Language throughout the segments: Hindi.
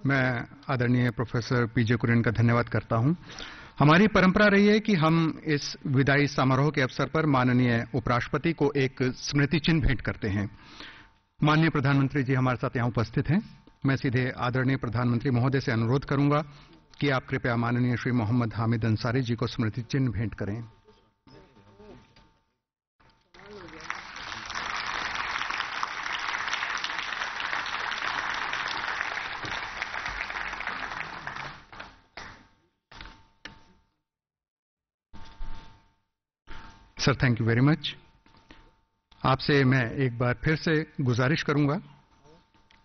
मैं आदरणीय प्रोफेसर पीजे कुरियन का धन्यवाद करता हूं। हमारी परंपरा रही है कि हम इस विदाई समारोह के अवसर पर माननीय उपराष्ट्रपति को एक स्मृति चिन्ह भेंट करते हैं। माननीय प्रधानमंत्री जी हमारे साथ यहां उपस्थित हैं। मैं सीधे आदरणीय प्रधानमंत्री महोदय से अनुरोध करूंगा कि आप कृपया माननीय श्री मोहम्मद हामिद अंसारी जी को स्मृति चिन्ह भेंट करें। Sir, thank you very much. आपसे मैं एक बार फिर से गुजारिश करूंगा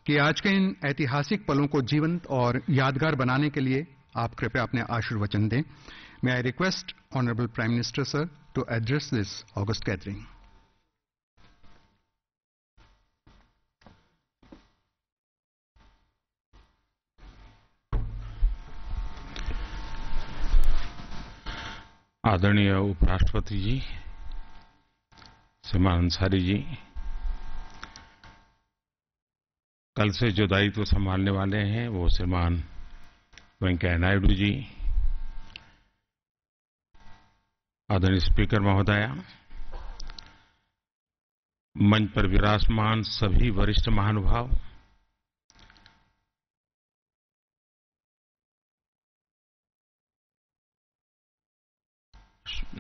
कि आज के इन ऐतिहासिक पलों को जीवंत और यादगार बनाने के लिए आप कृपया अपने आशीर्वचन दें। May I request honourable prime minister sir to address this august gathering. आदरणीय उपराष्ट्रपति जी, श्रीमान अंसारी जी, कल से जो दायित्व संभालने वाले हैं वो श्रीमान वेंकैया नायडू जी, आदरणीय स्पीकर महोदया, मंच पर विराजमान सभी वरिष्ठ महानुभाव,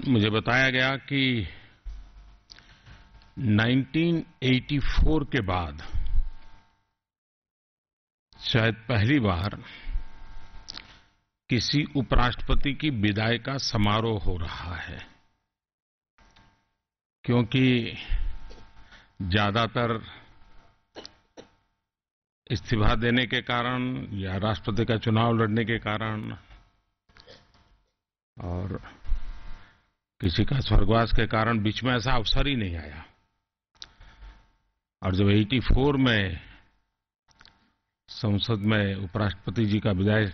मुझे बताया गया कि 1984 के बाद शायद पहली बार किसी उपराष्ट्रपति की विदाई का समारोह हो रहा है, क्योंकि ज्यादातर इस्तीफा देने के कारण या राष्ट्रपति का चुनाव लड़ने के कारण और किसी का स्वर्गवास के कारण बीच में ऐसा अवसर ही नहीं आया। और जब 84 में संसद में उपराष्ट्रपति जी का विदाई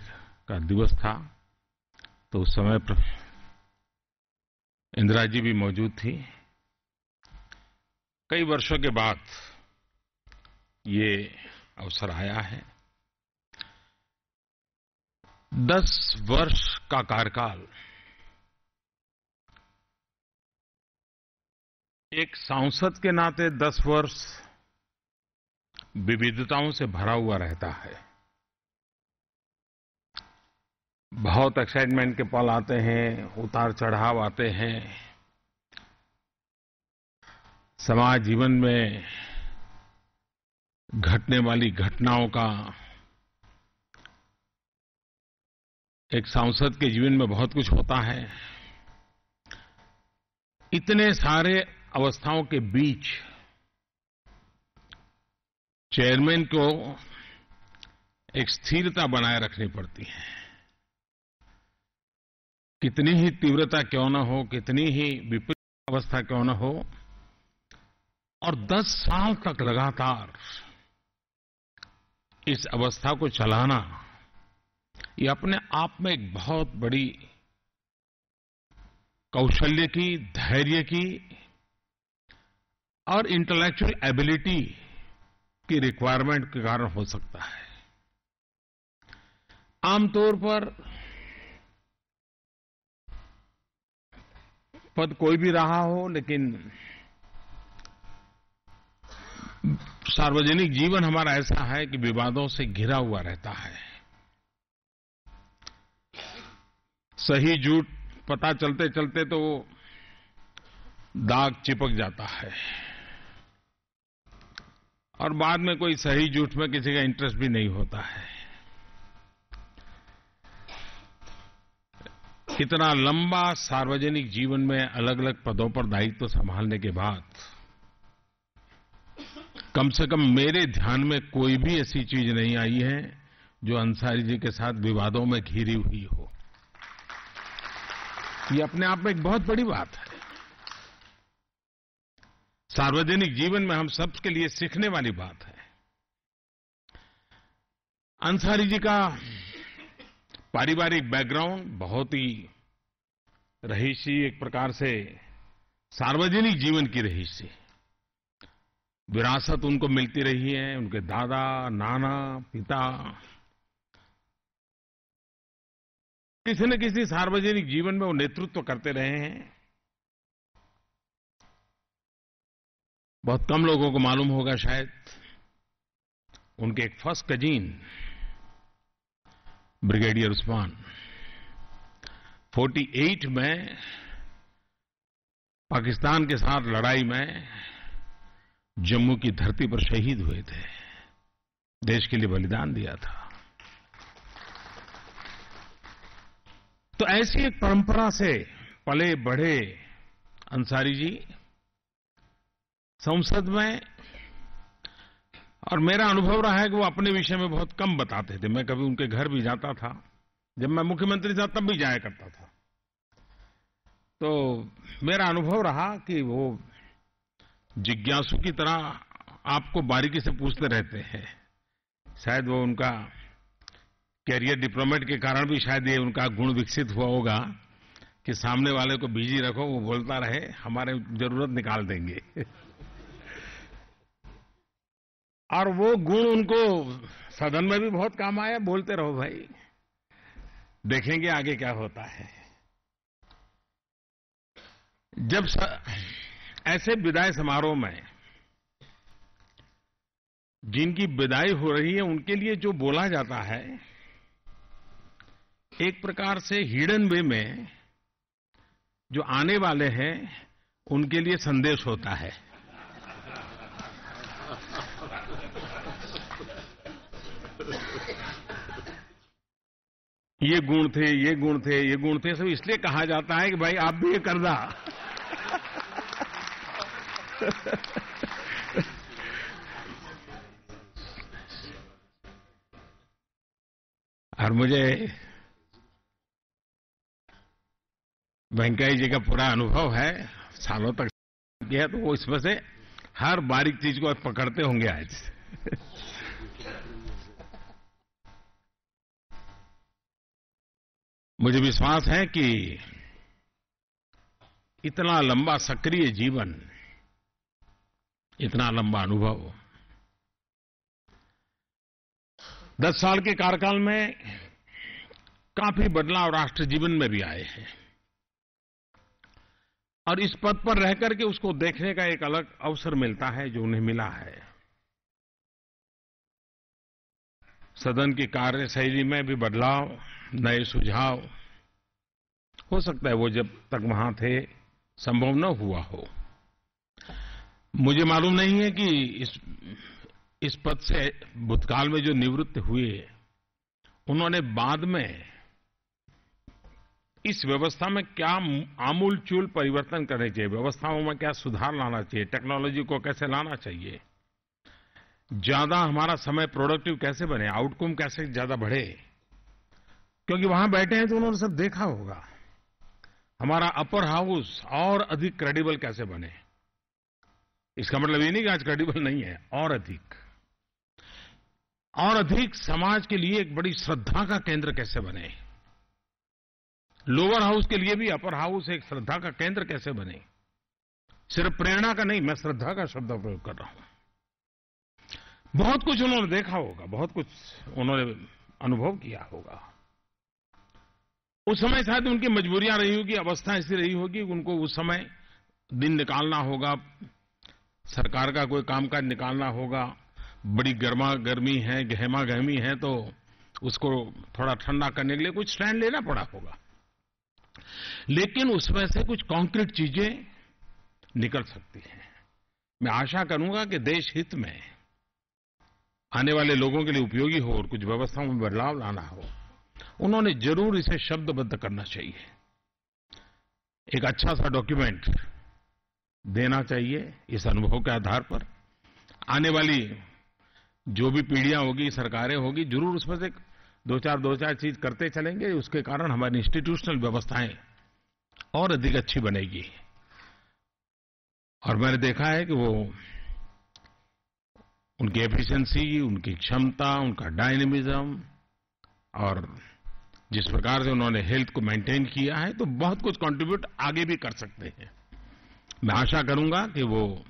का दिवस था तो उस समय इंदिरा जी भी मौजूद थी। कई वर्षों के बाद ये अवसर आया है। 10 वर्ष का कार्यकाल एक सांसद के नाते 10 वर्ष विविधताओं से भरा हुआ रहता है। बहुत एक्साइटमेंट के पल आते हैं, उतार चढ़ाव आते हैं, समाज जीवन में घटने वाली घटनाओं का एक सांसद के जीवन में बहुत कुछ होता है। इतने सारे अवस्थाओं के बीच चेयरमैन को एक स्थिरता बनाए रखनी पड़ती है। कितनी ही तीव्रता क्यों न हो, कितनी ही विपरीत अवस्था क्यों न हो, और 10 साल तक लगातार इस अवस्था को चलाना, ये अपने आप में एक बहुत बड़ी कौशल्य की, धैर्य की और इंटेलेक्चुअल एबिलिटी की रिक्वायरमेंट के कारण हो सकता है। आमतौर पर पद कोई भी रहा हो, लेकिन सार्वजनिक जीवन हमारा ऐसा है कि विवादों से घिरा हुआ रहता है। सही झूठ पता चलते चलते तो दाग चिपक जाता है और बाद में कोई सही झूठ में किसी का इंटरेस्ट भी नहीं होता है। इतना लंबा सार्वजनिक जीवन में अलग अलग पदों पर दायित्व संभालने के बाद कम से कम मेरे ध्यान में कोई भी ऐसी चीज नहीं आई है जो अंसारी जी के साथ विवादों में घिरी हुई हो। ये अपने आप में एक बहुत बड़ी बात है। सार्वजनिक जीवन में हम सबके लिए सीखने वाली बात है। अंसारी जी का पारिवारिक बैकग्राउंड बहुत ही रहीसी, एक प्रकार से सार्वजनिक जीवन की रहीसी विरासत उनको मिलती रही है। उनके दादा, नाना, पिता किसी न किसी सार्वजनिक जीवन में वो नेतृत्व करते रहे हैं। बहुत कम लोगों को मालूम होगा शायद, उनके एक फर्स्ट कजिन ब्रिगेडियर उस्मान 48 में पाकिस्तान के साथ लड़ाई में जम्मू की धरती पर शहीद हुए थे, देश के लिए बलिदान दिया था। तो ऐसी एक परंपरा से पले बढ़े अंसारी जी संसद में, और मेरा अनुभव रहा है कि वो अपने विषय में बहुत कम बताते थे। मैं कभी उनके घर भी जाता था, जब मैं मुख्यमंत्री था तब भी जाया करता था। तो मेरा अनुभव रहा कि वो जिज्ञासु की तरह आपको बारीकी से पूछते रहते हैं। शायद वो उनका कैरियर डिप्लोमेट के कारण भी शायद ये उनका गुण विकसित हुआ होगा कि सामने वाले को बिजी रखो, वो बोलता रहे, हमारे जरूरत निकाल देंगे। और वो गुण उनको सदन में भी बहुत काम आया। बोलते रहो भाई, देखेंगे आगे क्या होता है। जब ऐसे विदाई समारोह में जिनकी विदाई हो रही है उनके लिए जो बोला जाता है, एक प्रकार से हिडन वे में जो आने वाले हैं उनके लिए संदेश होता है। ये गुण थे, ये गुण थे, ये गुण थे, सब इसलिए कहा जाता है कि भाई आप भी ये करना। और मुझे वेंकैया जी का पूरा अनुभव है, सालों तक किया, तो वो इसमें से हर बारीक चीज को पकड़ते होंगे आज। मुझे विश्वास है कि इतना लंबा सक्रिय जीवन, इतना लंबा अनुभव, 10 साल के कार्यकाल में काफी बदलाव राष्ट्र जीवन में भी आए हैं, और इस पद पर रह करके उसको देखने का एक अलग अवसर मिलता है जो उन्हें मिला है। सदन की कार्यशैली में भी बदलाव, नए सुझाव, हो सकता है वो जब तक वहां थे संभव न हुआ हो। मुझे मालूम नहीं है कि इस पद से भूतकाल में जो निवृत्त हुए, उन्होंने बाद में इस व्यवस्था में क्या आमूलचूल परिवर्तन करने चाहिए, व्यवस्थाओं में क्या सुधार लाना चाहिए, टेक्नोलॉजी को कैसे लाना चाहिए, ज्यादा हमारा समय प्रोडक्टिव कैसे बने, आउटकम कैसे ज्यादा बढ़े। क्योंकि वहां बैठे हैं तो उन्होंने सब देखा होगा। हमारा अपर हाउस और अधिक क्रेडिबल कैसे बने। इसका मतलब ये नहीं कि आज क्रेडिबल नहीं है, और अधिक समाज के लिए एक बड़ी श्रद्धा का केंद्र कैसे बने। लोअर हाउस के लिए भी अपर हाउस एक श्रद्धा का केंद्र कैसे बने। सिर्फ प्रेरणा का नहीं, मैं श्रद्धा का शब्द प्रयोग कर रहा हूं। बहुत कुछ उन्होंने देखा होगा, बहुत कुछ उन्होंने अनुभव किया होगा। उस समय शायद उनकी मजबूरियां रही होगी, अवस्था ऐसी रही होगी कि उनको उस समय दिन निकालना होगा, सरकार का कोई कामकाज निकालना होगा, बड़ी गर्मा गर्मी है, गहमा गहमी है, तो उसको थोड़ा ठंडा करने के लिए कुछ स्टैंड लेना पड़ा होगा। लेकिन उसमें से कुछ कॉन्क्रीट चीजें निकल सकती हैं। मैं आशा करूंगा कि देश हित में आने वाले लोगों के लिए उपयोगी हो और कुछ व्यवस्थाओं में बदलाव लाना हो। उन्होंने जरूर इसे शब्दबद्ध करना चाहिए, एक अच्छा सा डॉक्यूमेंट देना चाहिए। इस अनुभव के आधार पर आने वाली जो भी पीढ़ियां होगी, सरकारें होगी, जरूर उसमें से दो चार चीज करते चलेंगे। उसके कारण हमारी इंस्टीट्यूशनल व्यवस्थाएं और अधिक अच्छी बनेगी। और मैंने देखा है कि वो उनकी एफिशिएंसी, उनकी क्षमता, उनका डायनेमिज्म, और जिस प्रकार से उन्होंने हेल्थ को मेंटेन किया है, तो बहुत कुछ कंट्रीब्यूट आगे भी कर सकते हैं। मैं आशा करूंगा कि वो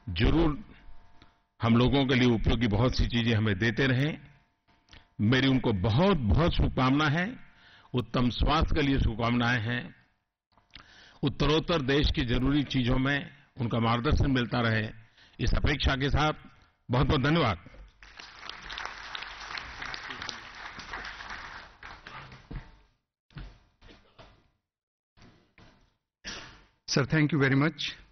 जरूर हम लोगों के लिए उपयोगी बहुत सी चीजें हमें देते रहें। मेरी उनको बहुत बहुत शुभकामना है। उत्तम स्वास्थ्य के लिए शुभकामनाएं हैं। उत्तरोत्तर देश की जरूरी चीजों में उनका मार्गदर्शन मिलता रहे, इस अपेक्षा के साथ बहुत बहुत धन्यवाद। Sir, thank you very much.